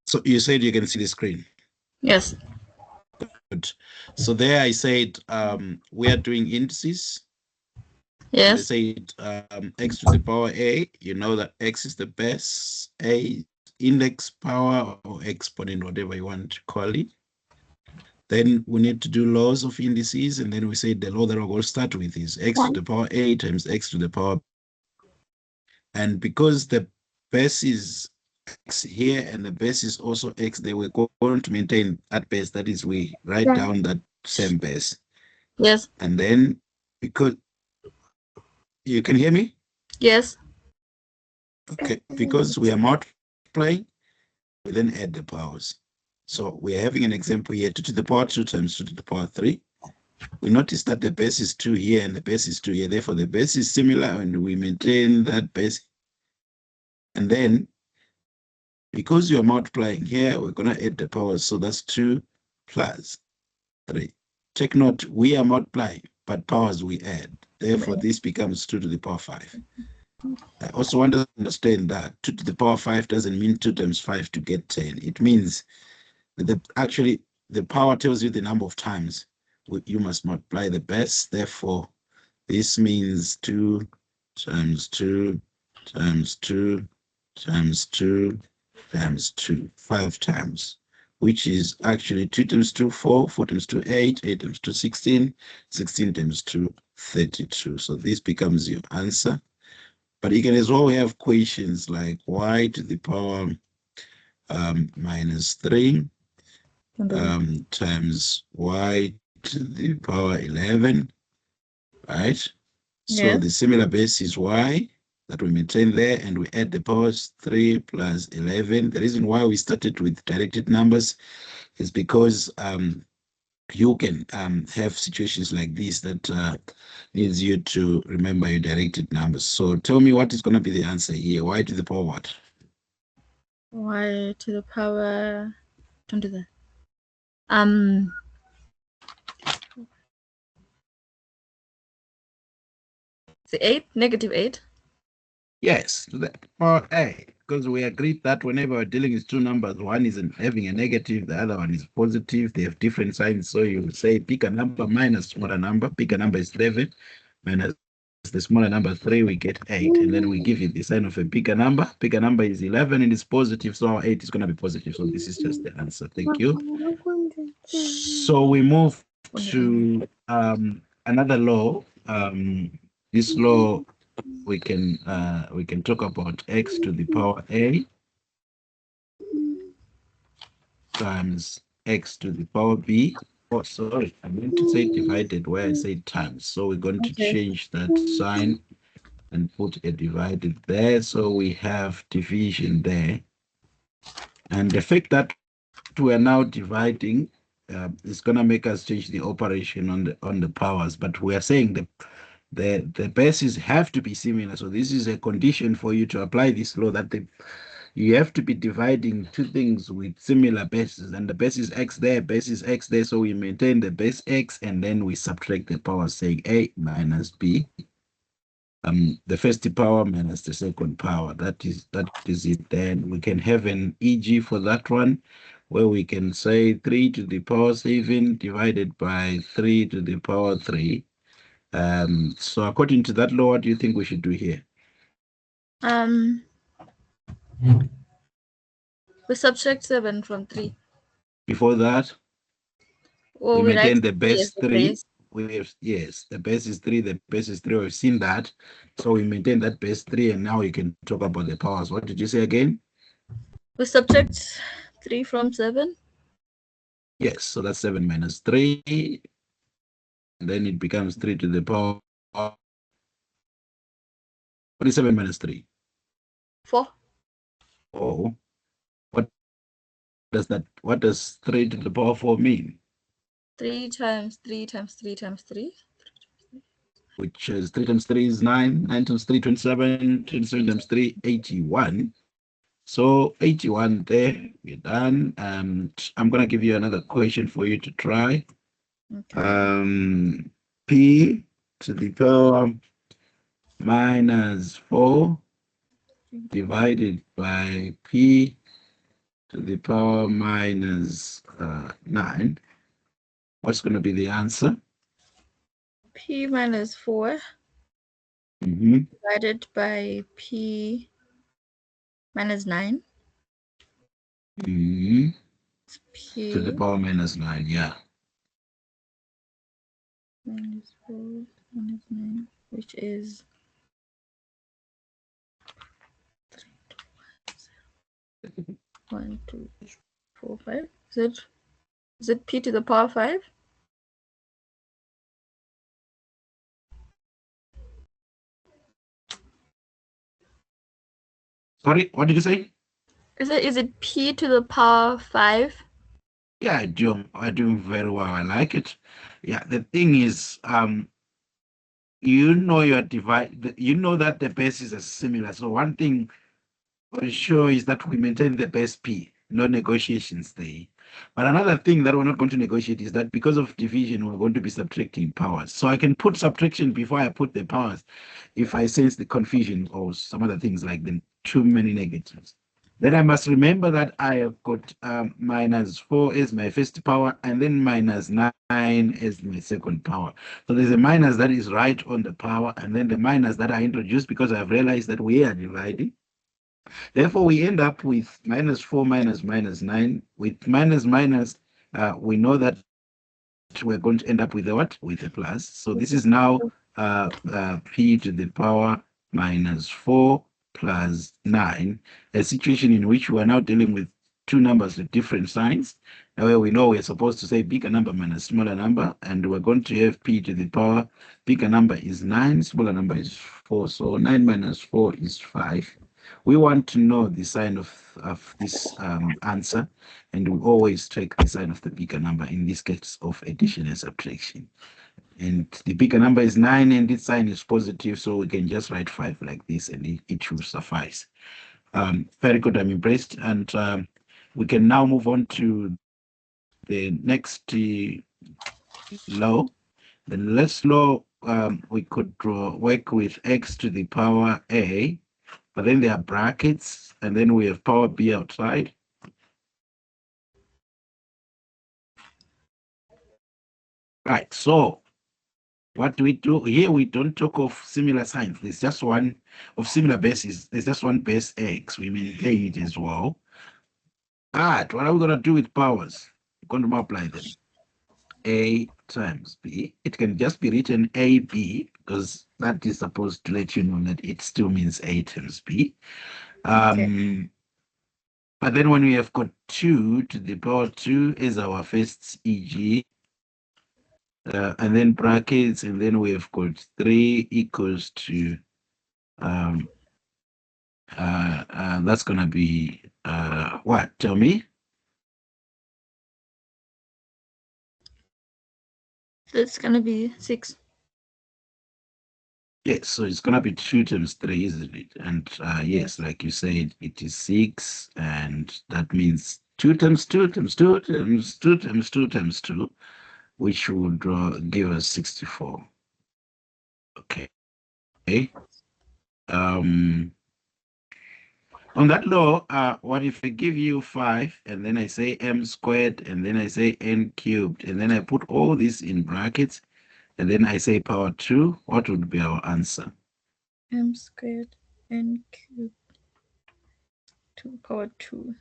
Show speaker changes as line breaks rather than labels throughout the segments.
So you said you can see the screen.
Yes.
Good. So there I said we are doing indices.
Yes.
They said x to the power a. You know that x is the base, a index power or exponent, whatever you want to call it. Then we need to do laws of indices, and then we say the law that we're going to start with is x to the power a times x to the power. And because the base is x here and the base is also x, they were going to maintain that base. That is, we write down that same base.
Yes.
And then because you can hear me?
Yes.
Okay, because we are multiplying, we then add the powers. So we are having an example here, 2 to the power 2 times 2 to the power 3. We notice that the base is 2 here and the base is 2 here. Therefore, the base is similar and we maintain that base. And then, because you are multiplying here, we're going to add the powers. So that's 2 plus 3. Take note, we are multiplying, but powers we add. Therefore, this becomes 2 to the power 5. I also want to understand that 2 to the power 5 doesn't mean 2 times 5 to get 10. It means that actually the power tells you the number of times you must multiply the base. Therefore, this means 2 times 2 times 2 times 2 times 2, 5 times, which is actually 2 times 2, 4, 4 times 2, 8, 8 times 2, 16, 16 times 2, 32. So this becomes your answer. But you can as well have questions like y to the power minus 3 times y to the power 11, right? So
Yes.
the similar base is y that we maintain there, and we add the powers 3 plus 11. The reason why we started with directed numbers is because you can have situations like this that needs you to remember your directed numbers. So tell me what is going to be the answer here. Y to the power what?
Y to the power. Don't do that. The 8, negative 8.
Yes, to the power a, because we agreed that whenever we're dealing with two numbers, one is having a negative, the other one is positive. They have different signs. So you say pick a number minus smaller number. Pick a number is 11 minus the smaller number 3, we get 8. And then we give you the sign of a bigger number. Bigger number is 11 and it's positive. So our 8 is going to be positive. So this is just the answer. Thank you. So we move to another law. This law we can talk about x to the power a times x to the power b. Oh, sorry, I meant to say divided where I say times. So we're going to change that sign and put a divided there. So we have division there. And the fact that we are now dividing is going to make us change the operation on the powers. But we are saying the bases have to be similar. So this is a condition for you to apply this law, that you have to be dividing two things with similar bases, and the base is x there, base is x there. So we maintain the base x, and then we subtract the powers, saying a minus b. The first power minus the second power. That is it. Then we can have an e.g. for that one, where we can say 3 to the power 7 divided by 3 to the power 3. So according to that law, what do you think we should do here?
We subtract 7 from 3.
Before that, we maintain the base 3. We have, yes, the base is 3, the base is 3. We've seen that. So we maintain that base 3, and now we can talk about the powers. What did you say again?
We subtract 3 from 7.
Yes, so that's 7 minus 3. And then it becomes 3 to the power. What is 7 minus 3?
4.
Oh, what does 3 to the power 4 mean?
3 times 3 times 3 times 3.
Which is 3 times 3 is 9. 9 times 3, 27. 27 times 3, 81. So 81 there, we're done. And I'm going to give you another question for you to try.
Okay.
P to the power minus 4 divided by P to the power minus 9. What's going to be the answer?
P minus 4 divided by P minus 9.
P to the
P
power minus 9, yeah.
minus 4 minus 9, which is 1, 2, 4, 5. Is it P to the power 5?
Sorry, what did you say?
Is it P to the power 5?
Yeah, I do very well. I like it. Yeah, the thing is, you know you know that the bases are similar. So one thing for sure is that we maintain the base P, no negotiations there. But another thing that we're not going to negotiate is that because of division, we're going to be subtracting powers. So I can put subtraction before I put the powers if I sense the confusion or some other things like the too many negatives. Then I must remember that I have got minus 4 as my first power and then minus 9 as my second power. So there's a minus that is right on the power and then the minus that I introduced because I've realized that we are dividing. Therefore, we end up with minus 4 minus minus 9. With minus minus, we know that we're going to end up with a what? With a plus. So this is now p to the power minus 4 plus 9, a situation in which we are now dealing with two numbers with different signs. Now where we know we're supposed to say bigger number minus smaller number, and we're going to have p to the power, bigger number is 9, smaller number is 4. So 9 minus 4 is 5. We want to know the sign of this answer, and we always take the sign of the bigger number, in this case of addition and subtraction. And the bigger number is 9, and its sign is positive, so we can just write 5 like this, and it will suffice. Very good, I'm impressed. And we can now move on to the next law. The next law, we could work with x to the power a, but then there are brackets, and then we have power b outside. Right, so what do we do? Here we don't talk of similar signs. There's just one of similar bases. There's just one base x. We maintain it as well. But what are we going to do with powers? We're going to multiply them. A times b. It can just be written AB because that is supposed to let you know that it still means A times B.
Okay.
But then when we have got 2 to the power 2 is our first EG, and then brackets, and then we have got 3 equals to, that's going to be, what? Tell me.
That's going to be 6.
Yes, so it's going to be 2 times 3, isn't it? And yes, like you said, it is 6, and that means 2 times 2 times 2 times 2 times 2 times 2, which would give us 64. Okay. On that law, what if I give you 5, and then I say m squared, and then I say n cubed, and then I put all this in brackets, and then I say power 2, what would be our answer?
M squared n cubed to the power 2.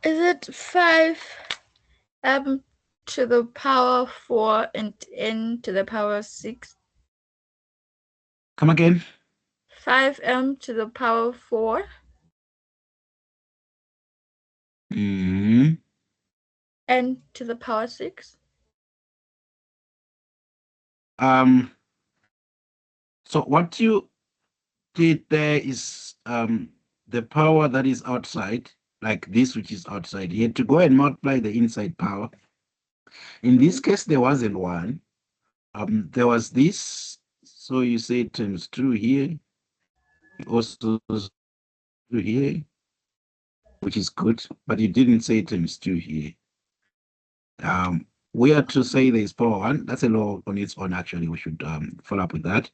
Is it 5m to the power 4 and n to the power 6?
Come again?
5m to the power 4
Mm-hmm.
n to the power 6?
So what you did there is the power that is outside, like this which is outside, you had to go and multiply the inside power. In this case, there wasn't 1. There was this, so you say times 2 here, also 2 here, which is good, but you didn't say times 2 here. We are to say there's power 1. That's a law on its own, actually. We should follow up with that.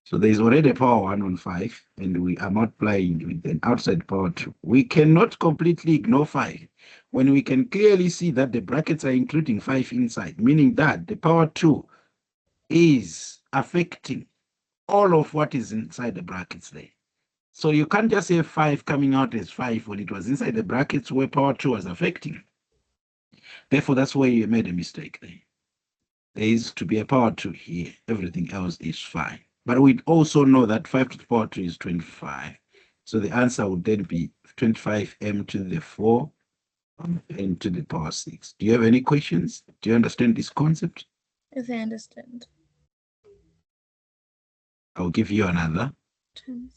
So there's already a power 1 on 5, and we are multiplying with an outside power 2. We cannot completely ignore 5 when we can clearly see that the brackets are including 5 inside, meaning that the power 2 is affecting all of what is inside the brackets there. So you can't just say 5 coming out as 5 when it was inside the brackets where power 2 was affecting. Therefore, that's where you made a mistake there. There is to be a power 2 here. Everything else is fine. But we also know that 5 to the power 2 is 25. So the answer would then be 25m to the 4 n to the power 6. Do you have any questions? Do you understand this concept?
Yes, I understand.
I'll give you another
Times.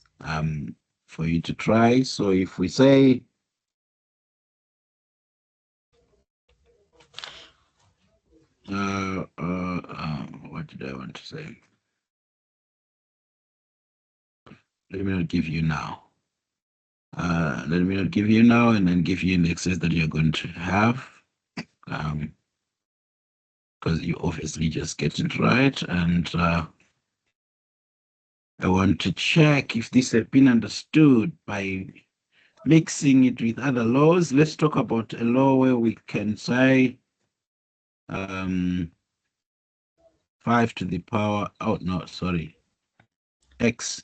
for you to try. So if we say what did I want to say? Let me not give you now. Let me not give you now and then give you an exercise that you're going to have. Because you obviously just get it right. And I want to check if this has been understood by mixing it with other laws. Let's talk about a law where we can say 5 to the power, x.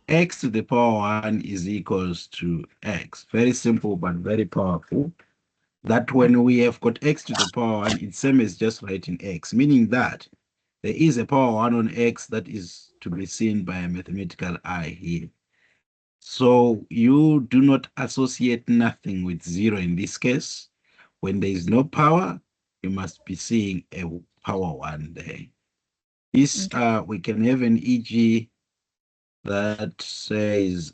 X to the power 1 is equals to x. Very simple, but very powerful. That when we have got x to the power 1, it's same as just writing x, meaning that there is a power 1 on x that is to be seen by a mathematical eye here. So you do not associate nothing with 0 in this case. When there is no power, you must be seeing a power 1 there. This, we can have an e.g. that says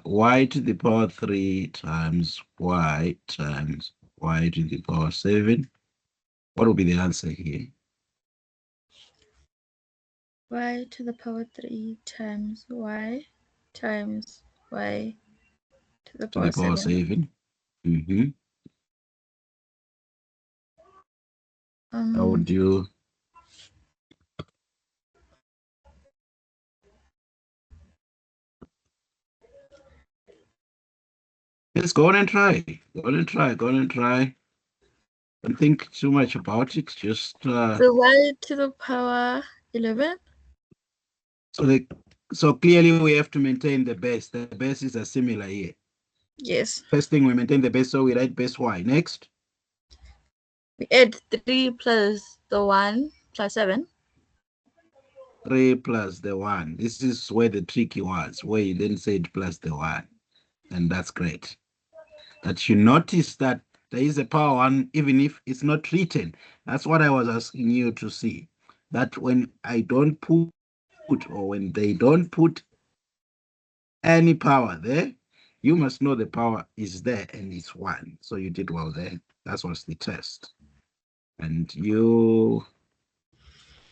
y to the power 3 times y to the power 7. What will be the answer here?
Y to the power 3 times y to the power 7.
How would you? Yes, go on and try. Go on and try. Don't think too much about it. Just
so y to the power 11.
So clearly we have to maintain the base. The bases are similar here.
Yes.
First thing, we maintain the base, so we write base y. Next,
we add 3 plus the 1 plus 7.
3 plus the 1. This is where the tricky was, where you then said plus the 1. And that's great. That you notice that there is a power 1, even if it's not written. That's what I was asking you to see. That when I don't put, or when they don't put any power there, you must know the power is there and it's 1. So you did well there. That was the test. And you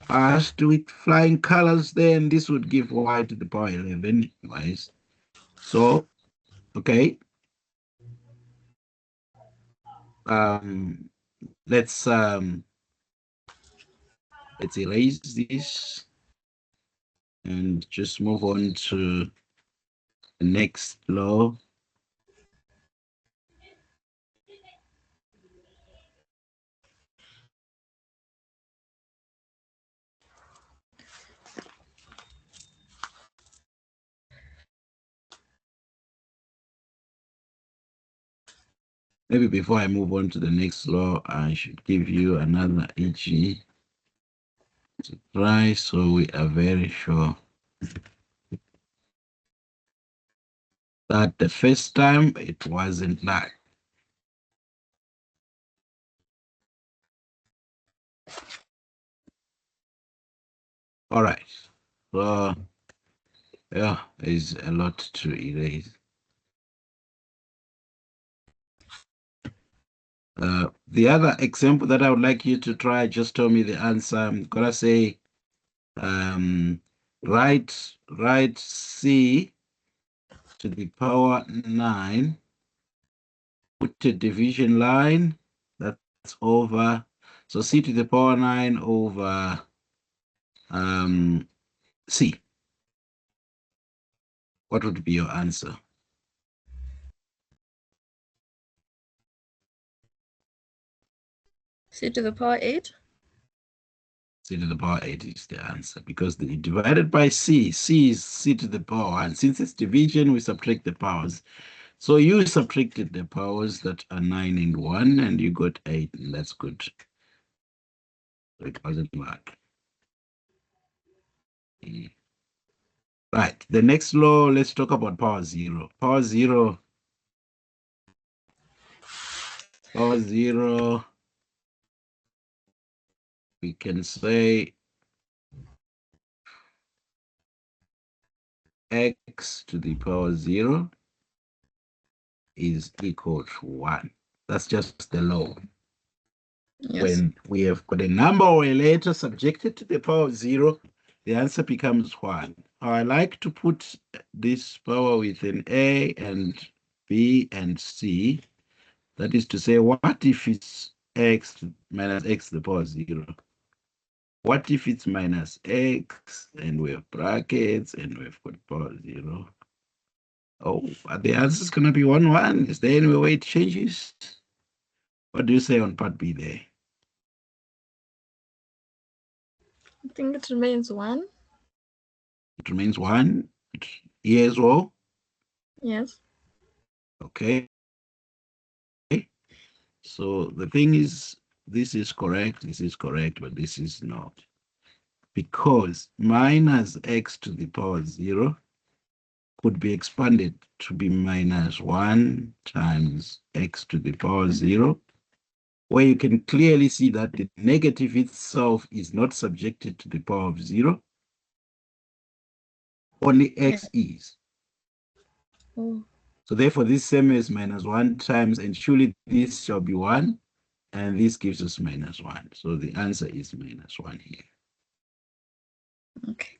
passed with flying colors there, and this would give y to the power 11. Anyways. So, okay. Let's erase this and just move on to the next law. Maybe before I move on to the next law, I should give you another EG to try so we are very sure that the first time it wasn't like. All right. So, yeah, there's a lot to erase. The other example that I would like you to try, just tell me the answer. I'm gonna say, write C to the power 9, put a division line, that's over, so c to the power 9 over c. What would be your answer?
C to the power 8.
C to the power 8 is the answer, because the divided by c is c to the power 1. Since it's division, we subtract the powers. So you subtracted the powers that are 9 and 1, and you got 8, and that's good. It wasn't mark. Right, the next law, let's talk about power 0. Power 0, we can say x to the power 0 is equal to 1. That's just the law.
Yes.
When we have got a number or a letter subjected to the power of 0, the answer becomes 1. I like to put this power with an A and B and C. That is to say, what if it's x minus x to the power of 0? What if it's minus x and we have brackets and we've got power 0? Oh, the answer is going to be 1, 1. Is there any way it changes? What do you say on part B there?
I think it remains 1.
It remains 1 here as well.
Yes.
Okay. So the thing is, this is correct, but this is not. Because minus x to the power 0 could be expanded to be minus 1 times x to the power 0, where you can clearly see that the negative itself is not subjected to the power of 0. Only x is.
Oh.
So therefore, this same is minus 1 times, and surely this shall be 1, and this gives us minus 1. So the answer is minus 1 here.
Okay.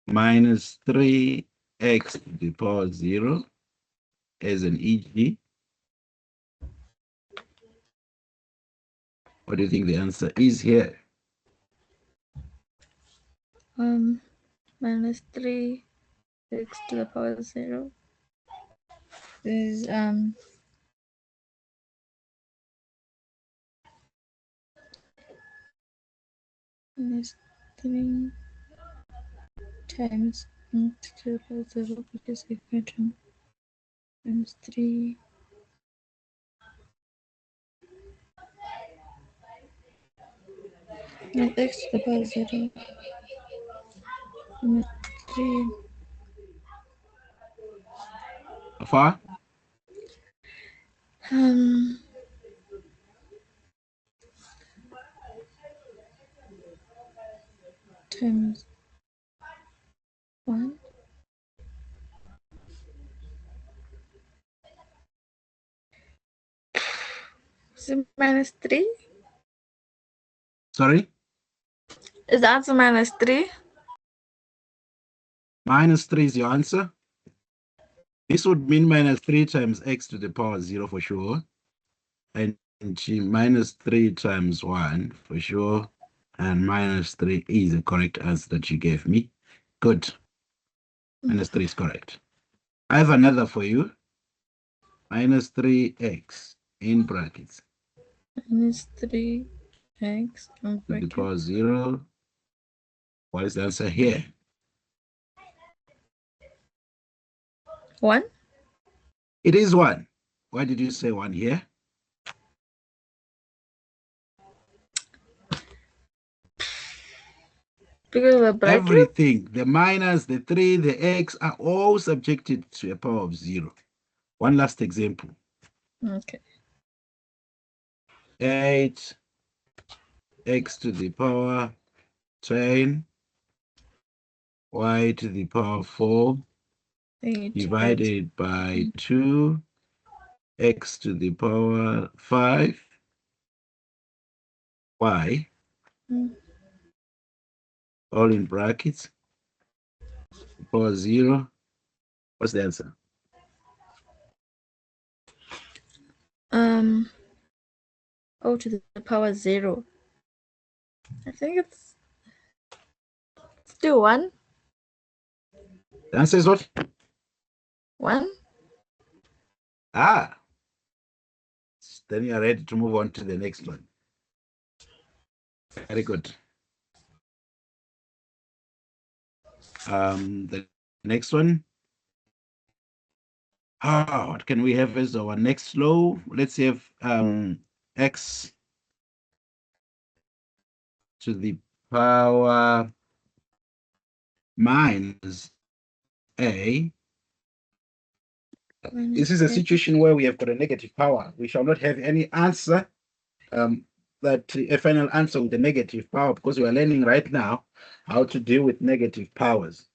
Minus 3x to the power 0 as an EG. What do you think the answer is here?
Minus 3 x to the power 0 is minus 3 times x to the power 0, because equation minus 3 and x to the power 0 minus 3
How far?
times 1. Is it minus 3?
Sorry?
Is the answer minus 3?
Minus 3 is your answer? This would mean minus 3 times x to the power 0 for sure. And minus 3 times 1 for sure. And minus 3 is the correct answer that you gave me. Good. Minus 3 is correct. I have another for you. Minus 3x in brackets.
Minus 3x in
To the
bracket.
power 0. What is the answer here?
1?
It is 1. Why did you say 1 here?
Because of the bracket?
Everything, the minus, the 3, the x are all subjected to a power of 0. One last example.
Okay.
8 x to the power 10 y to the power 4 divided by 2 x to the power 5 y. all in brackets, power 0. What's the answer?
O to the power 0. I think it's still 1.
The answer is what?
1.
Ah, then you are ready to move on to the next one. Very good. The next one. What can we have as our next law? Let's have x to the power minus a. This is a situation where we have got a negative power. We shall not have any answer, that a final answer with a negative power, because we are learning right now how to deal with negative powers.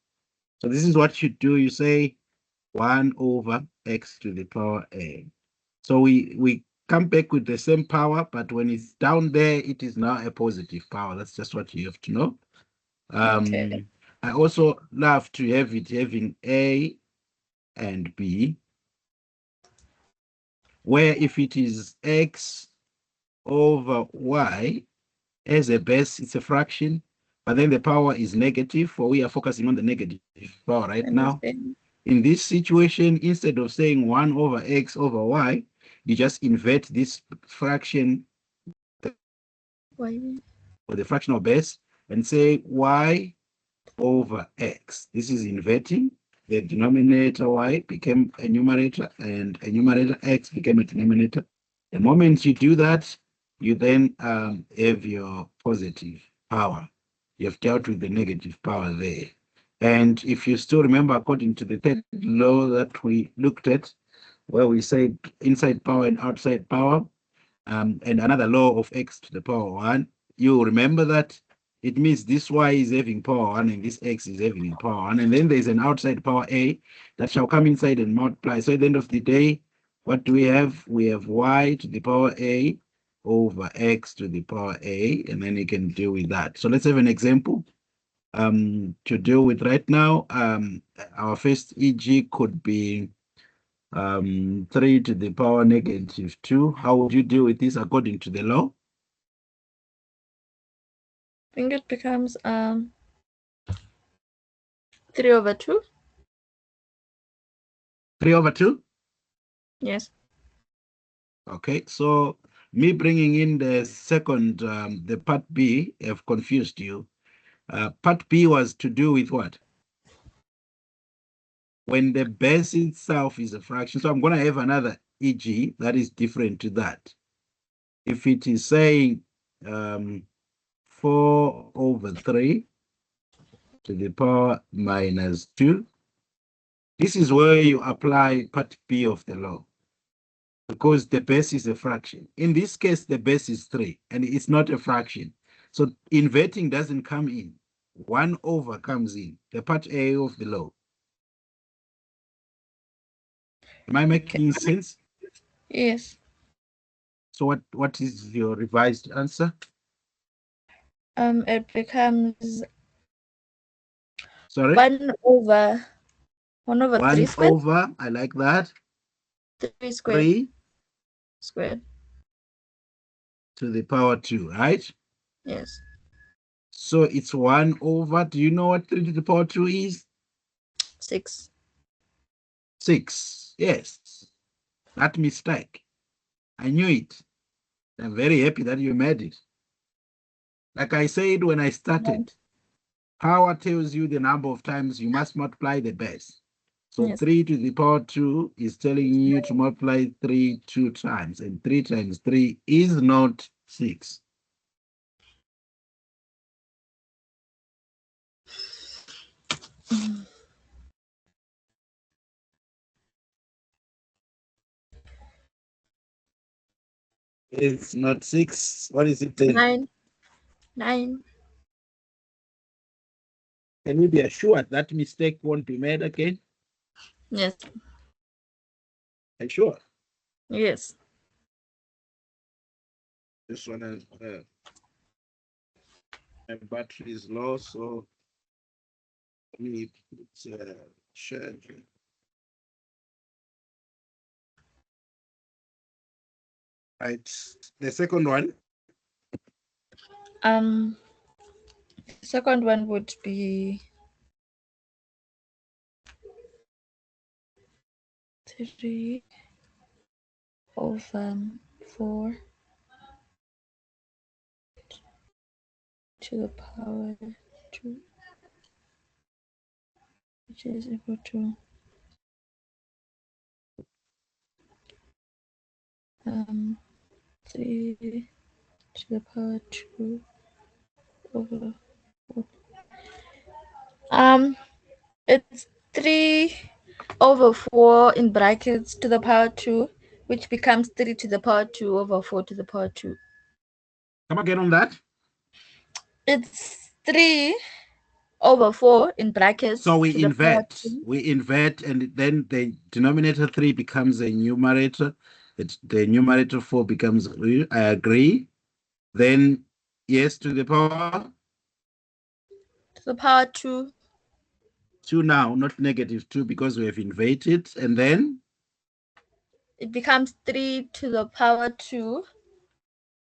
So this is what you do. You say 1 over x to the power a. So we come back with the same power, but when it's down there, it is now a positive power. That's just what you have to know.
Okay.
I also love to have it having a and b, where if it is x over y as a base, it's a fraction, but then the power is negative, for we are focusing on the negative power right now. In this situation, instead of saying 1 over x over y, you just invert this fraction or the fractional base and say y over x. This is inverting. The denominator y became a numerator, and a numerator x became a denominator. The moment you do that, you then have your positive power. You've dealt with the negative power there. And if you still remember, according to the third law that we looked at, where we said inside power and outside power, and another law of x to the power 1, you remember that it means this y is having power 1 and this x is having power 1, and then there's an outside power a that shall come inside and multiply. So at the end of the day, what do we have? We have y to the power a over x to the power a, and then you can deal with that. So let's have an example to deal with right now. Our first EG could be 3 to the power negative 2. How would you deal with this according to the law?
I think it becomes 3 over 2.
3 over 2?
Yes.
Okay, so me bringing in the second, the part B, have confused you. Part B was to do with what? When the base itself is a fraction. So I'm going to have another EG that is different to that. If it is saying 4 over 3 to the power minus 2, this is where you apply part B of the law, because the base is a fraction. In this case, the base is 3, and it's not a fraction. So inverting doesn't come in. 1 over comes in, the part A of the law. Am I making sense?
Yes.
So what is your revised answer?
It becomes
Sorry?
1 over 3 squared.
1 over, I like that.
3 squared.
3
squared.
to the power 2, right?
Yes.
So it's 1 over, do you know what 3 to the power 2 is?
6.
6, yes. That mistake. I knew it. I'm very happy that you made it. Like I said when I started, power tells you the number of times you must multiply the base. So
Yes.
3 to the power 2 is telling you to multiply 3 2 times, and 3 times 3 is not 6. It's not 6. What is it then?
9.
Can we be assured that mistake won't be made again?
Yes.
Are you sure?
Yes.
This one My battery is low, so let me put charge. Right. The second one.
The second one would be 3 over 4 to the power 2, which is equal to 3 to the power 2 over 4. It's 3 over 4 in brackets to the power 2, which becomes 3 to the power 2 over 4 to the power 2.
Come again on that.
It's 3 over 4 in brackets.
So we invert. We invert, and then the denominator 3 becomes a numerator. The numerator 4 becomes, I agree. Then, yes, to the power?
To the power 2.
2 now, not -2, because we have inverted. And then?
It becomes 3 to the power 2.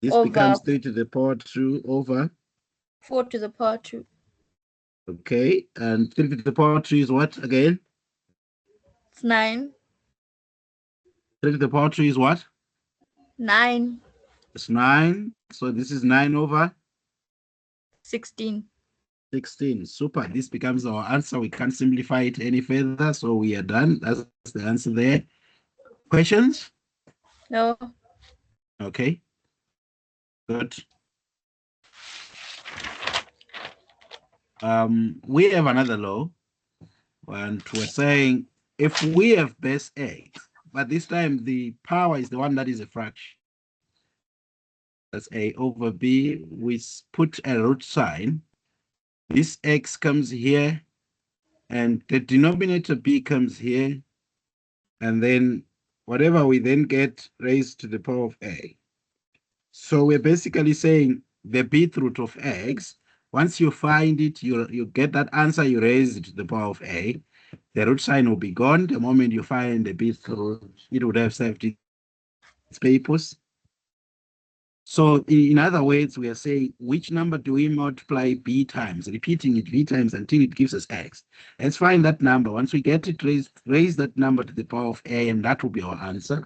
This becomes 3 to the power 2 over?
4 to the power 2.
Okay, and 3 to the power 2 is what again?
It's 9.
3 to the power 2 is what?
9.
It's 9. So this is 9 over?
16.
16. Super. This becomes our answer. We can't simplify it any further, so we are done. That's the answer there. Questions?
No.
Okay. Good. We have another law, and we're saying if we have base x, but this time the power is the one that is a fraction. That's a over b. We put a root sign. This x comes here, and the denominator b comes here, and then whatever we then get raised to the power of a. So we're basically saying the bth root of x, once you find it, you get that answer, you raise it to the power of a. The root sign will be gone. The moment you find the bth root, it would have served its purpose. So in other words, we are saying, which number do we multiply b times, repeating it b times until it gives us x? Let's find that number. Once we get it, raise that number to the power of a, and that will be our answer.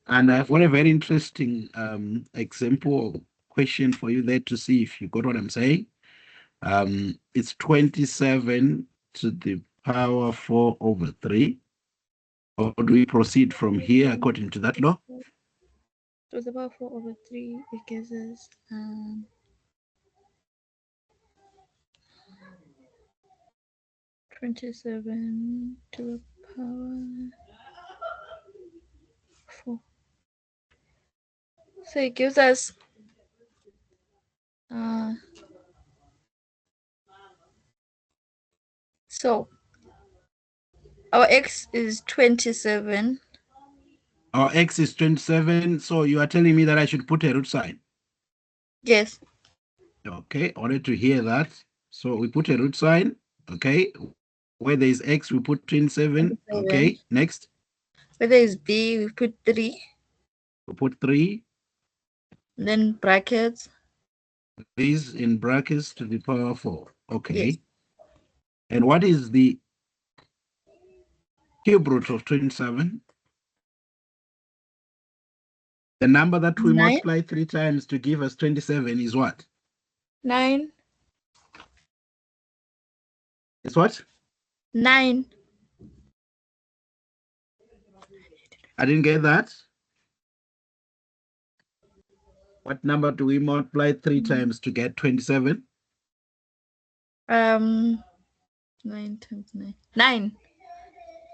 And I've got a very interesting example question for you there to see if you got what I'm saying. It's 27 to the power 4 over 3. Or do we proceed from here according to that law?
To the power 4 over 3, it gives us 27 to the power 4. So it gives us so our x is 27.
Our x is 27, so you are telling me that I should put a root sign?
Yes.
Okay, I wanted to hear that. So we put a root sign, okay. Where there is x, we put 27. Okay, next.
Where there is b, we put 3.
We put 3.
Then brackets.
These in brackets to the power 4. Okay.
Yes.
And what is the cube root of 27? The number that we
9.
multiply 3 times to give us 27 is what?
9.
It's what?
9.
I didn't get that. What number do we multiply 3 times to get 27?
9 times 9. 9.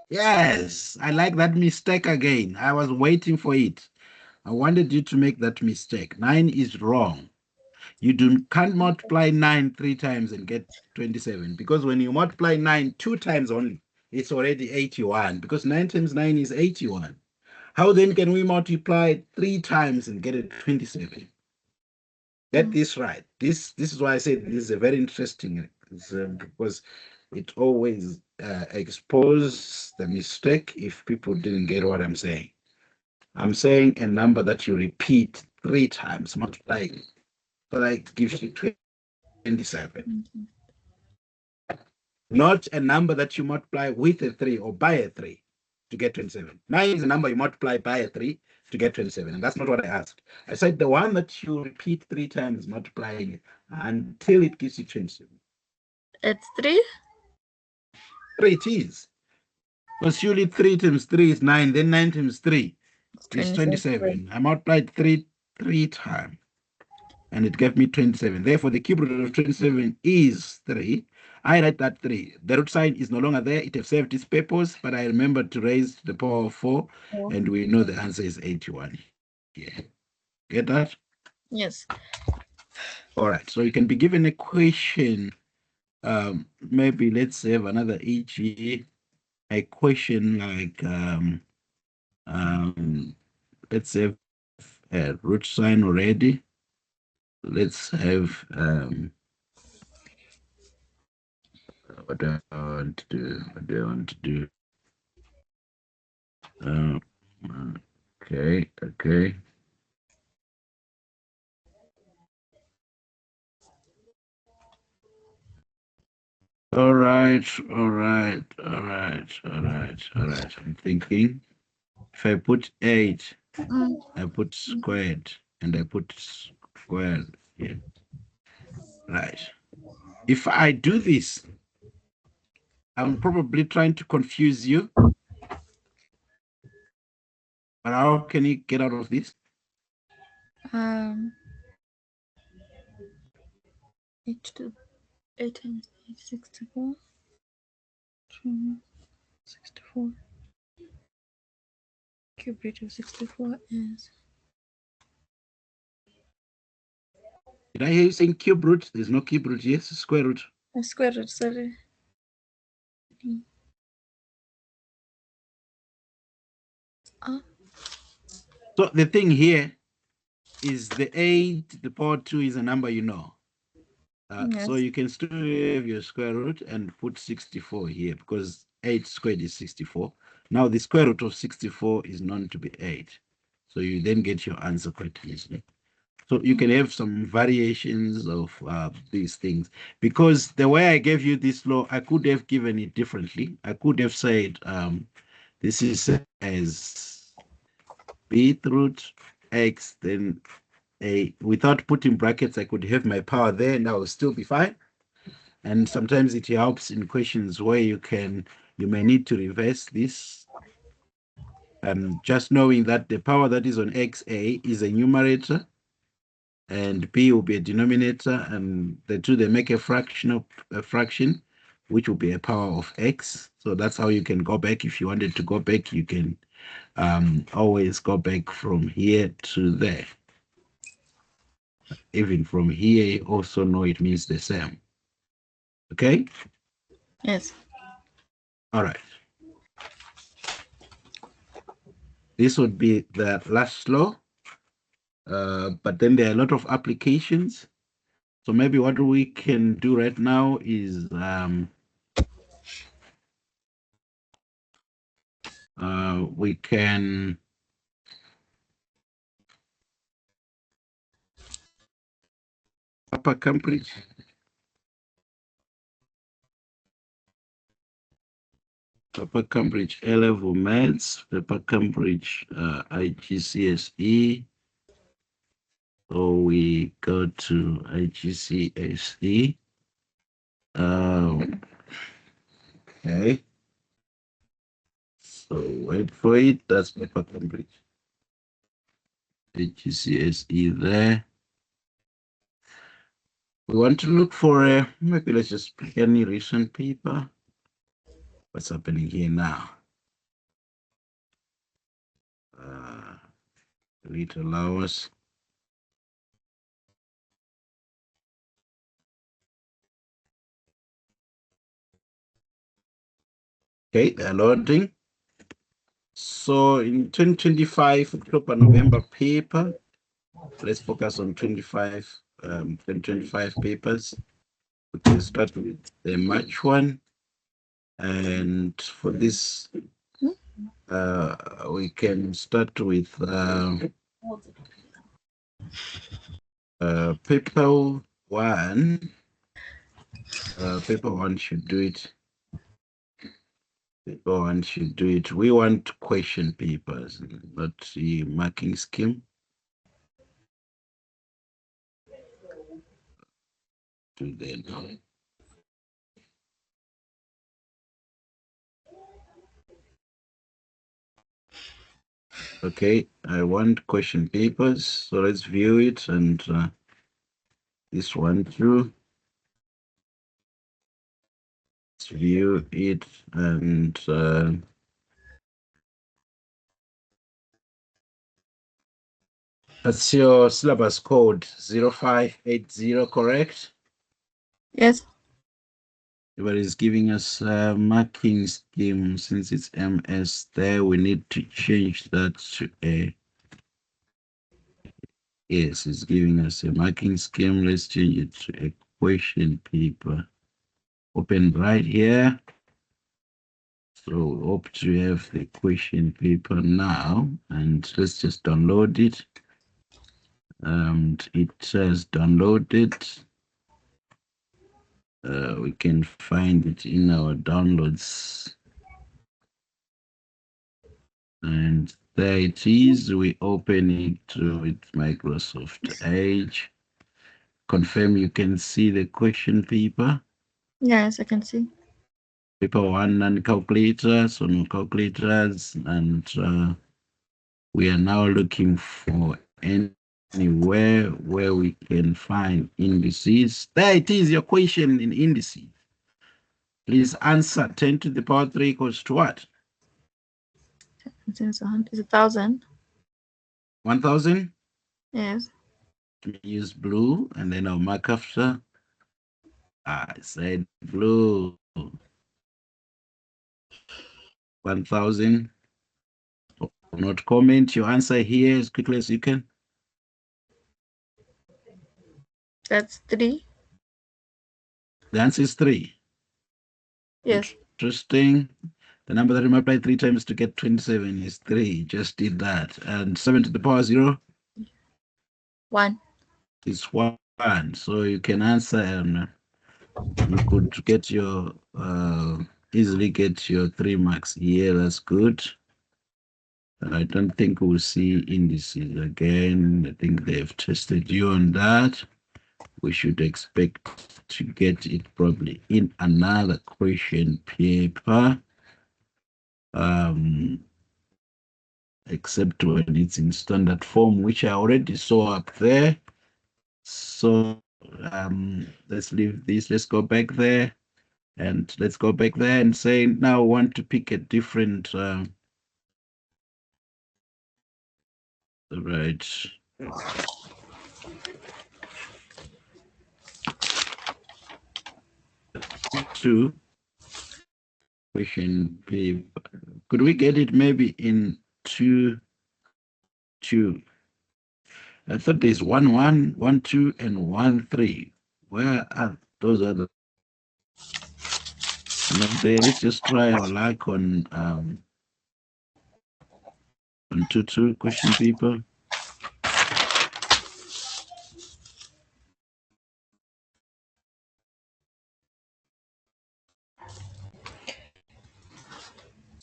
Yes, I like that mistake again. I was waiting for it. I wanted you to make that mistake. 9 is wrong. You can't multiply 9 3 times and get 27, because when you multiply 9 2 times only, it's already 81, because 9 times 9 is 81. How then can we multiply 3 times and get it 27? Get this right. This is why I said this is a very interesting, because it always exposes the mistake if people didn't get what I'm saying. I'm saying a number that you repeat 3 times, multiplying. So that gives you 27. Not a number that you multiply with a 3 or by a 3 to get 27. 9 is a number you multiply by a 3 to get 27. And that's not what I asked. I said the one that you repeat 3 times, multiplying it until it gives you 27.
It's 3?
3 it is. Because surely 3 times 3 is 9, then 9 times 3 is 27. I multiplied 3 times, and it gave me 27. Therefore, the cube root of 27 is 3. I write that 3. The root sign is no longer there. It has served its purpose, but I remembered to raise to the power of 4, and we know the answer is 81 here. Get that?
Yes.
All right. So you can be given a question. Maybe let's have another EG. A question like let's have a root sign already. Let's have what do I want to do? What do I want to do? Okay. All right. I'm thinking. If I put 8, I put squared, and I put squared here. Right. If I do this, I'm probably trying to confuse you. But how can you get out of this?
8 times 8, 64. 64. Cube root of 64 is...
Did I hear you saying cube root? There's no cube root. Yes, square root.
A square root, sorry.
So the thing here is the 8 to the power 2 is a number you know.
Yes.
So you can still have your square root and put 64 here because 8 squared is 64. Now the square root of 64 is known to be 8. So you then get your answer quite easily. So you can have some variations of these things. Because the way I gave you this law, I could have given it differently. I could have said this is as b root x, then without putting brackets, I could have my power there and I will still be fine. And sometimes it helps in questions where you may need to reverse this. Just knowing that the power that is on xa is a numerator and b will be a denominator, and the two, they make a fraction, which will be a power of x. So that's how you can go back. If you wanted to go back, you can always go back from here to there. Even from here, you also know it means the same. Okay?
Yes.
All right. This would be the last law. But then there are a lot of applications. So maybe what we can do right now is we can Upper Cambridge. Upper Cambridge A-level maths, Upper Cambridge IGCSE. So we go to IGCSE. Okay. So wait for it. That's Upper Cambridge. IGCSE there. We want to look for maybe let's just pick any recent paper. What's happening here now? Delete allow us. Okay, they're loading. So in 2025, October, November paper, let's focus on 25 2025 papers. We can start with the March one. And for this, we can start with paper one. Paper one should do it. Paper one should do it. We want question papers, not the marking scheme. Do that now. Okay, I want question papers, so let's view it and this one through. Let's view it and that's your syllabus code 0580, correct?
Yes.
But it's giving us a marking scheme. Since it's MS there, we need to change that to a. Yes, it's giving us a marking scheme. Let's change it to a question paper. Open right here. So hope to have the question paper now, and let's just download it. And it says downloaded. We can find it in our downloads. And there it is. We open it with Microsoft Edge. Confirm you can see the question paper.
Yes, I can see.
Paper one, non-calculator, so no calculators. And we are now looking for anywhere where we can find indices. There it is, your question in indices. Please answer 10 to the power 3 equals to what?
It's 1,000.
1,000?
Yes.
Use blue, and then I'll mark after. I said blue. 1,000. Not comment your answer here as quickly as you can.
That's 3.
The answer is 3.
Yes.
Interesting. The number that we multiply 3 times to get 27 is 3. Just did that. And 7 to the power 0?
1.
Is 1. So you can answer and you could get your easily get your 3 marks here. That's good. I don't think we'll see indices again. I think they've tested you on that. We should expect to get it probably in another question paper. Except when it's in standard form, which I already saw up there. So let's leave this. Let's go back there. And let's go back there and say, now I want to pick a different right. Two question paper. Could we get it maybe in 2, 2? I thought there's 1, 1, 1, 2, and 1, 3. Where are those other? There, let's just try our luck on 2, 2 question paper.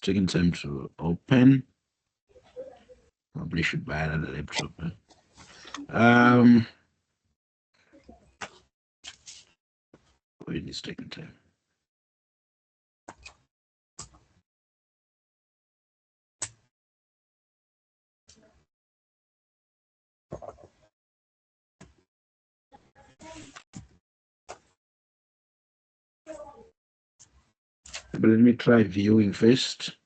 Taking time to open. Probably should buy another laptop. Wait, it's taking time. But let me try viewing first.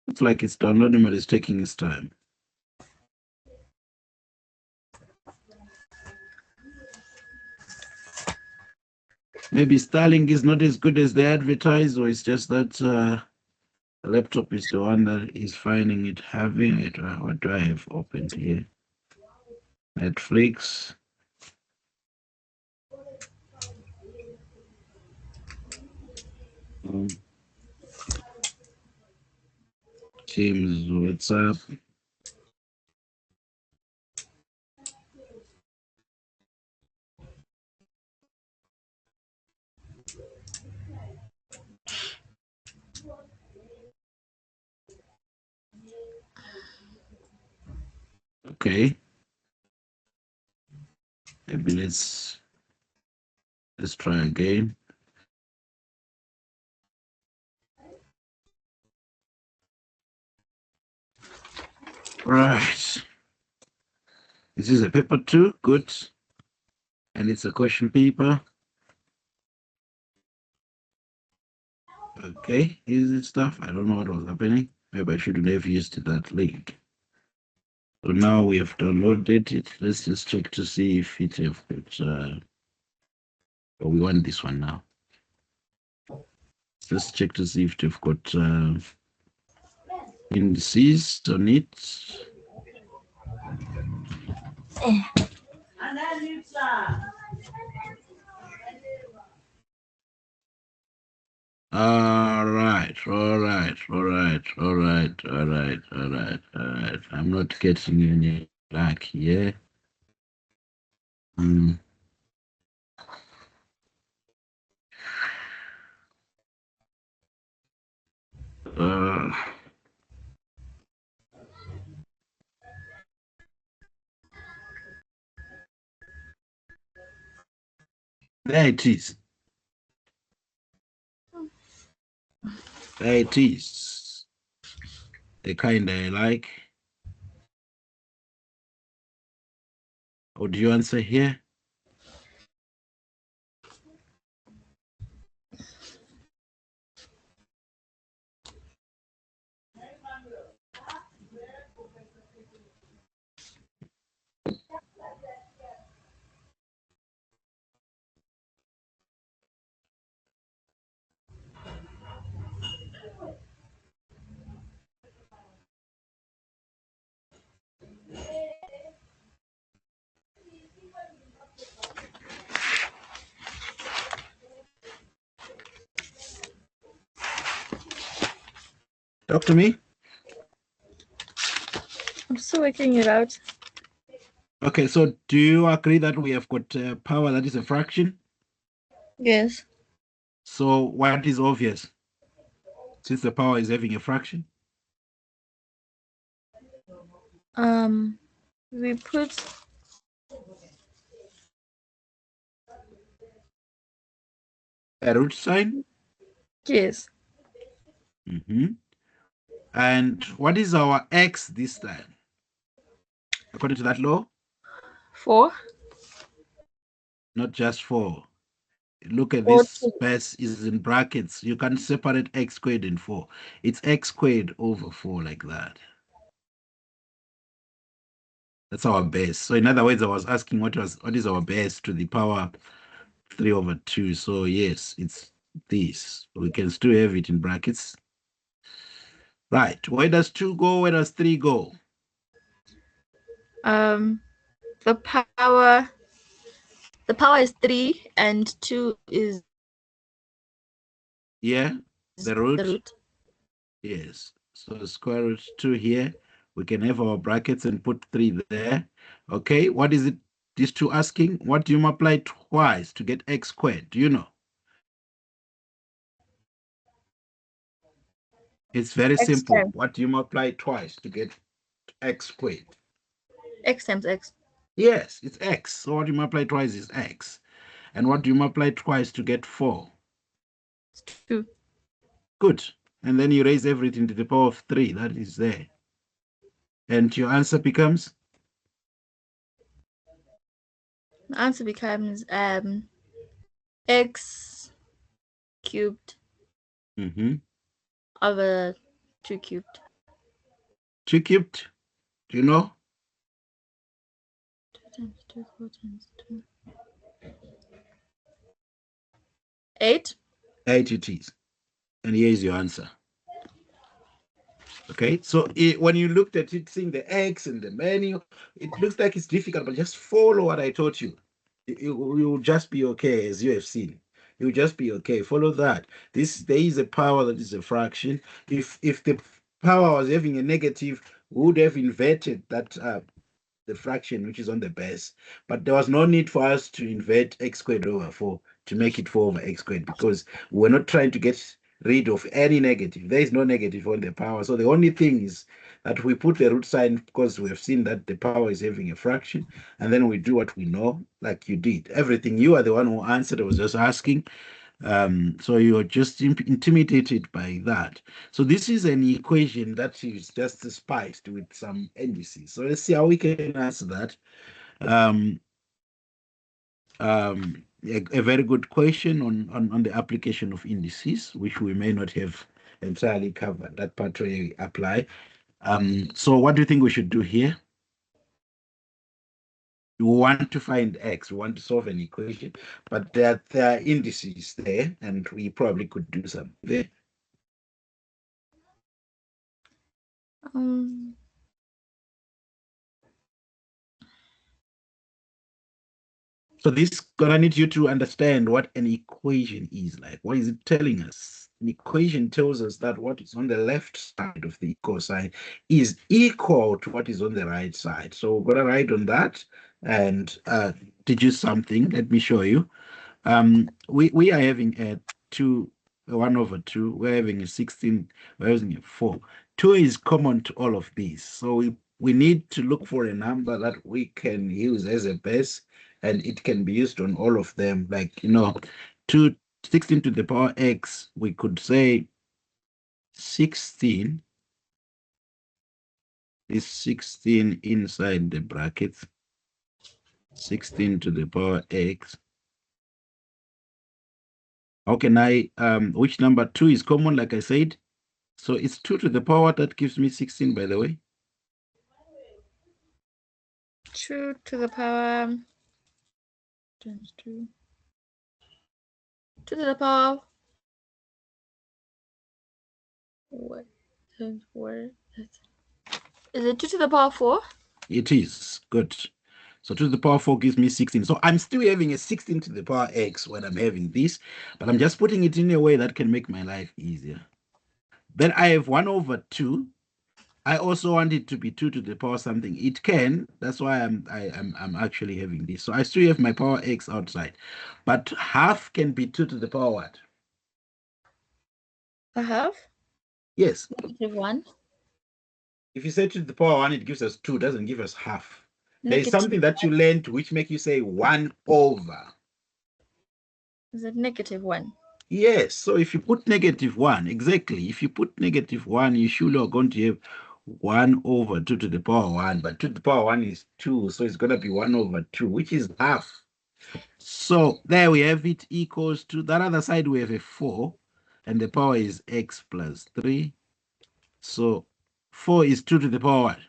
Looks like it's downloading, but it's taking its time. Maybe Starlink is not as good as they advertise, or it's just that The laptop is the one that is finding it, having it. What do I have opened here? Netflix. Teams, WhatsApp. Okay. Maybe let's try again. Right. This is a paper 2. Good. And it's a question paper. Okay, easy stuff. I don't know what was happening. Maybe I shouldn't have used that link. So now we have downloaded it. Let's just check to see if it have got, oh, we want this one now. Let's check to see if they've got indices on it. All right. I'm not getting any luck here. There it is. There it is. The kind I like. Would you answer here? Talk to me.
I'm still working it out.
Okay, so do you agree that we have got power that is a fraction?
Yes.
So what is obvious? Since the power is having a fraction?
We put
A root sign?
yes.
And what is our x this time? According to that law?
4.
Not just 4. Look at
Or
this
2.
space is in brackets. You can separate x squared and 4. It's x squared over 4 like that. That's our base. So in other words, I was asking what is our base to the power 3 over 2. So yes, it's this. We can still have it in brackets. Right. Where does 2 go? Where does 3 go?
The power is 3 and 2 is
Yeah, the root.
the root.
Yes. So square root 2 here. We can have our brackets and put 3 there. Okay. What is it? These two asking, what do you multiply twice to get x squared? Do you know? It's very
X
simple.
times
What do you multiply twice to get x squared?
x times x.
Yes, it's x. So what you multiply twice is x. And what do you multiply twice to get 4?
It's 2.
Good. And then you raise everything to the power of 3. That is there. And your answer becomes?
The answer becomes x cubed over 2 cubed.
2 cubed. Do you know?
2 times 2, 4 times 2. 8.
8 it is. And here is your answer. Okay, so when you looked at it, seeing the X and the menu, it looks like it's difficult, but just follow what I taught you. You'll just be okay, as you have seen. You'll just be okay. Follow that. There is a power that is a fraction. If the power was having a negative, we would have inverted that the fraction which is on the base. But there was no need for us to invert x squared over 4 to make it 4 over x squared, because we're not trying to get rid of any negative. There is no negative on the power. So the only thing is that we put the root sign, because we have seen that the power is having a fraction, and then we do what we know, like you did. Everything, you are the one who answered. I was just asking. So you're just intimidated by that. So this is an equation that is just spiced with some indices. So let's see how we can answer that. A very good question on the application of indices, which we may not have entirely covered, that part where you apply. So what do you think we should do here? We want to find x, we want to solve an equation, but there are indices there, and we probably could do something there. So this gonna need you to understand what an equation is like. What is it telling us? An equation tells us that what is on the left side of the equal sign is equal to what is on the right side. So we're gonna write on that and deduce something. Let me show you. We are having a 1 over 2. We're having a 16. We're having a 4. 2 is common to all of these. So we need to look for a number that we can use as a base, and it can be used on all of them. Like, 16 to the power x, we could say 16 is 16 inside the brackets. 16 to the power x. How can I, which number 2 is common, like I said? So it's 2 to the power, that gives me 16, by the way.
2 to the power times 2. 2 to the power. What? Where? Is it 2 to the power 4?
It is. Good. So 2 to the power 4 gives me 16. So I'm still having a 16 to the power x when I'm having this, but I'm just putting it in a way that can make my life easier. Then I have 1 over 2. I also want it to be 2 to the power something. It can. That's why I'm actually having this. So I still have my power x outside. But half can be 2 to the power what?
A half?
Yes.
-1.
If you say 2 to the power 1, it gives us 2, doesn't give us half. There is
Negative
something that you learned which make you say 1 over.
Is it -1?
Yes, so if you put -1, exactly, if you put -1, you surely are going to have 1 over 2 to the power 1, but 2 to the power 1 is 2, so it's going to be 1 over 2, which is half. So there we have it, equals to that other side. We have a 4, and the power is x plus 3. So 4 is 2 to the power what?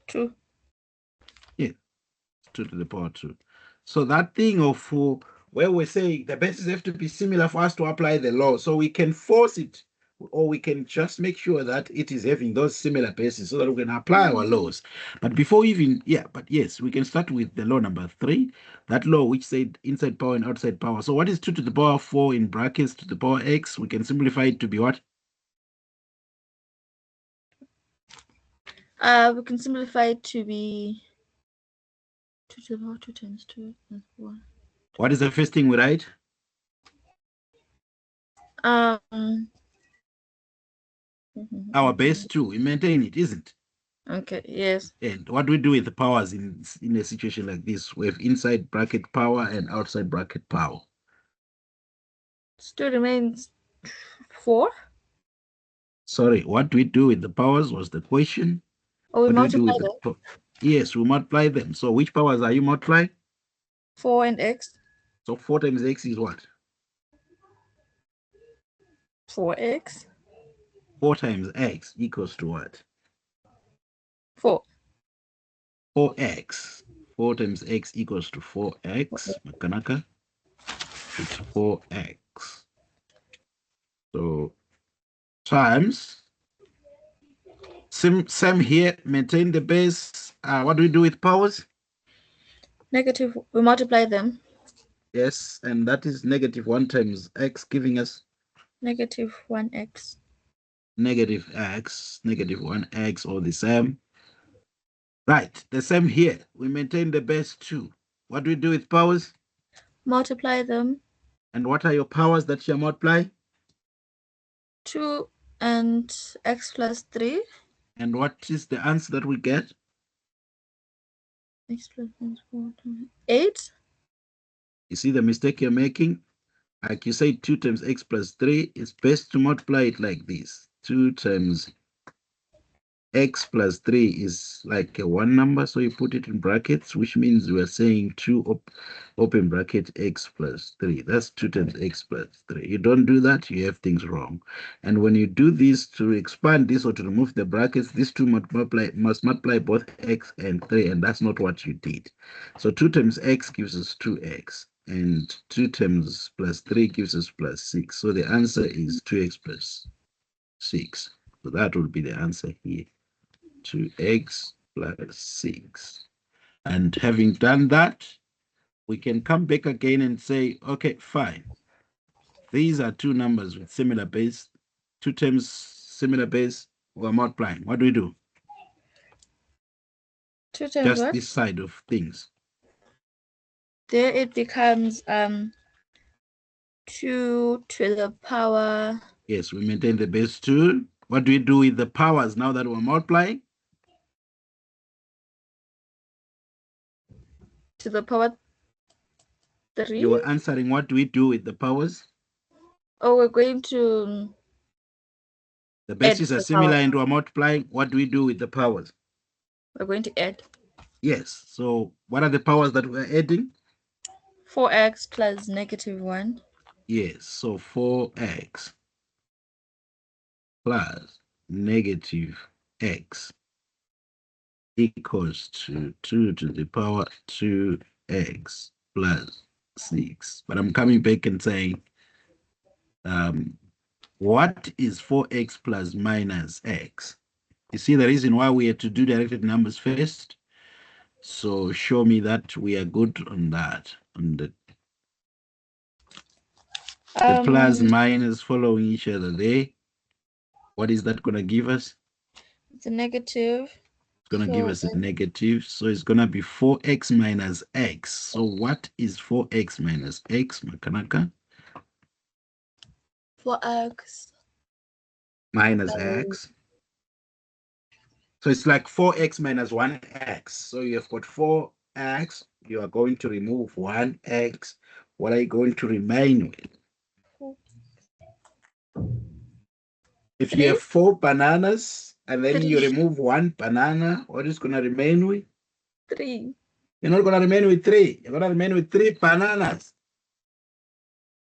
2.
Yeah, 2 to the power 2. So that thing of where we say the bases have to be similar for us to apply the law, so we can force it, or we can just make sure that it is having those similar bases so that we can apply our laws. But before even, but yes, we can start with the law number 3, that law which said inside power and outside power. So what is 2 to the power 4 in brackets to the power x? We can simplify it to be what?
We can simplify it to be 2 to the power 2 times 2 plus 1.
What is the first thing we write? Our base 2. We maintain it, isn't it?
Okay, yes.
And what do we do with the powers in a situation like this? We have inside bracket power and outside bracket power.
Still remains 4.
Sorry, what do we do with the powers was the question.
Or we
What do we do
multiply
with
them.
Yes, we multiply them. So which powers are you multiplying?
4 and x.
So 4 times x is what?
4x.
4 times x equals to what?
4.
4x. 4 times x equals to 4x. Makanaka. It's 4x. So times Same here, maintain the base. What do we do with powers?
Negative, we multiply them.
Yes, and that is -1 times x, giving us
Negative 1x.
negative x, -1x, all the same. Right, the same here. We maintain the base 2. What do we do with powers?
Multiply them.
And what are your powers that you multiply?
2 and x plus 3.
And what is the answer that we get?
X plus 4, 8.
You see the mistake you're making? Like you say, 2 times x plus 3, it's best to multiply it like this. 2 times x plus 3 is like a 1 number, so you put it in brackets, which means we are saying 2 open bracket x plus 3. That's 2 times x plus 3. You don't do that, you have things wrong. And when you do this to expand this or to remove the brackets, these two must multiply both x and 3, and that's not what you did. So 2 times x gives us 2x, and 2 times plus 3 gives us plus 6. So the answer is 2x plus 6. So that would be the answer here. 2x plus 6. And having done that, we can come back again and say, okay, fine. These are two numbers with similar base, 2 times similar base, we're multiplying. What do we do?
2 times
Just
what?
this side of things.
There it becomes 2 to the power.
Yes, we maintain the base 2. What do we do with the powers now that we're multiplying?
To the power 3.
You were answering, what do we do with the powers?
Oh, we're going to
The bases are
the
similar
power.
and we're multiplying. What do we do with the powers?
We're going to add.
Yes, so what are the powers that we're adding?
4x plus -1.
Yes, so 4x plus -x equals to 2 to the power 2x plus 6. But I'm coming back and saying, what is 4x plus minus x? You see the reason why we had to do directed numbers first? So show me that we are good on that. On the plus minus following each other there. What is that going to give us?
It's a negative.
It's going to give us a negative. So it's going to be 4x minus x. So what is 4x minus x, Makanaka?
4x
minus x. So it's like 4x minus 1x. So you have got 4x. You are going to remove 1x. What are you going to remain with? If you have 4 bananas and then you remove 1 banana, what is going to remain with?
3.
You're not going to remain with 3. You're going to remain with 3 bananas.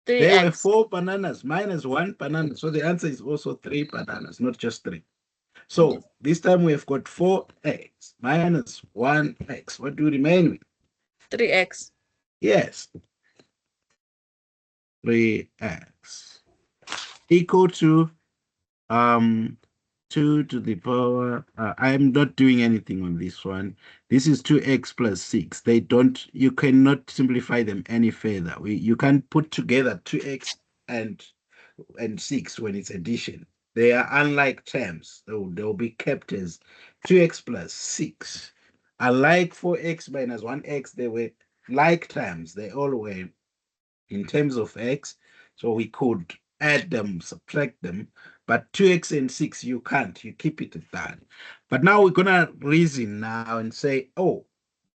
3x.
There were 4 bananas minus 1 banana. So the answer is also 3 bananas, not just 3. So this time we have got 4x minus 1x. What do we remain with?
3x.
Yes. 3x equal to 2 to the power. I'm not doing anything on this one. This is 2x plus 6. They don't, you cannot simplify them any further. You can't put together 2x and 6 when it's addition. They are unlike terms. They'll be kept as 2x plus 6. Unlike 4x minus 1x, they were like terms. They all were in terms of x. So we could add them, subtract them. But 2x and 6, you can't. You keep it at that. But now we're going to reason now and say, oh,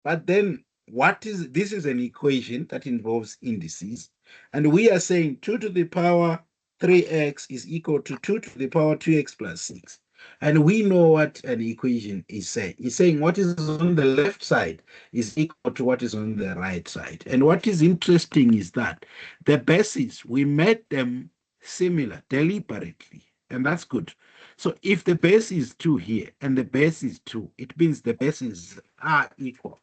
but then what is, this is an equation that involves indices. And we are saying 2 to the power 3x is equal to 2 to the power 2x plus 6. And we know what an equation is saying. It's saying what is on the left side is equal to what is on the right side. And what is interesting is that the bases, we made them similar deliberately. And that's good. So if the base is 2 here and the base is 2, it means the bases are equal.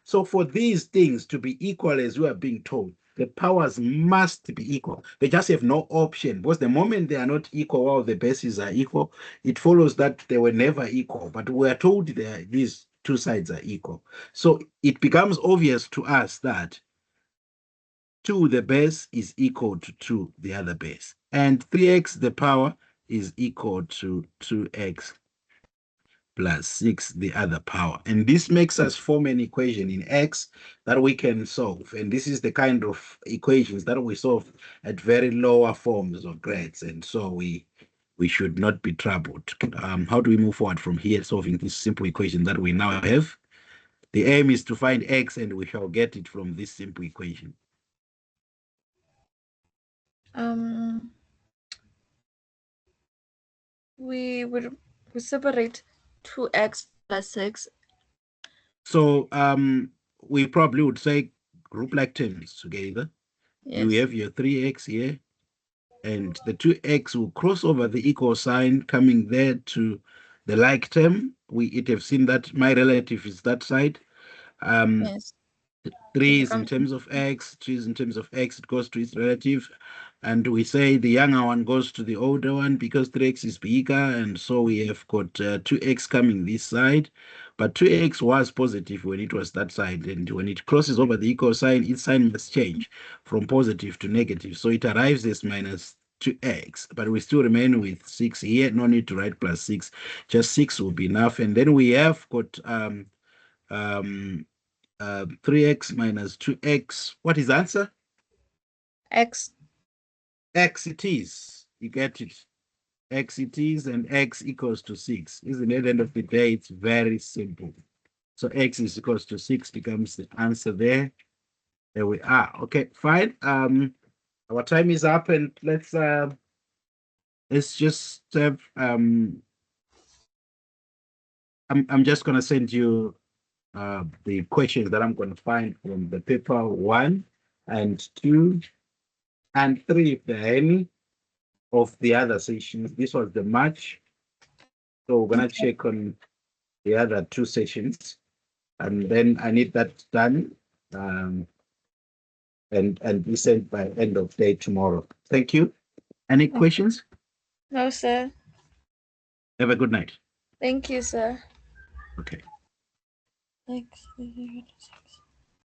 So for these things to be equal as we are being told, the powers must be equal. They just have no option, because the moment they are not equal while the bases are equal, it follows that they were never equal. But we are told that these two sides are equal. So it becomes obvious to us that 2 the base is equal to 2 the other base, and 3x the power is equal to 2x plus 6 the other power. And this makes us form an equation in x that we can solve. And this is the kind of equations that we solve at very lower forms of grades. And so we should not be troubled. How do we move forward from here, solving this simple equation that we now have? The aim is to find x, and we shall get it from this simple equation.
We separate 2x plus 6.
So we probably would say group like terms together.
Yes.
You have your 3x here, and the 2x will cross over the equal sign coming there to the like term. It have seen that my relative is that side.
Yes.
3 is in terms of x, 2 is in terms of x, it goes to its relative. And we say the younger one goes to the older one because 3x is bigger. And so we have got 2x coming this side. But 2x was positive when it was that side. And when it crosses over the equal sign, its sign must change from positive to negative. So it arrives as minus 2x. But we still remain with 6 here. No need to write plus 6. Just 6 will be enough. And then we have got 3x minus 2x. What is the answer?
X.
X it is. You get it. X it is, and x equals to 6. Isn't it? At the end of the day, it's very simple. So x is equals to 6 becomes the answer there. There we are. Okay, fine. Our time is up, and let's just have I'm just gonna send you the questions that I'm going to find from the paper 1 and 2 and 3, if there are any of the other sessions. This was the March. So we're going to check on the other 2 sessions. And then I need that done and be sent by end of day tomorrow. Thank you. Any questions?
No, sir.
Have a good night.
Thank you, sir.
Okay.
Thanks.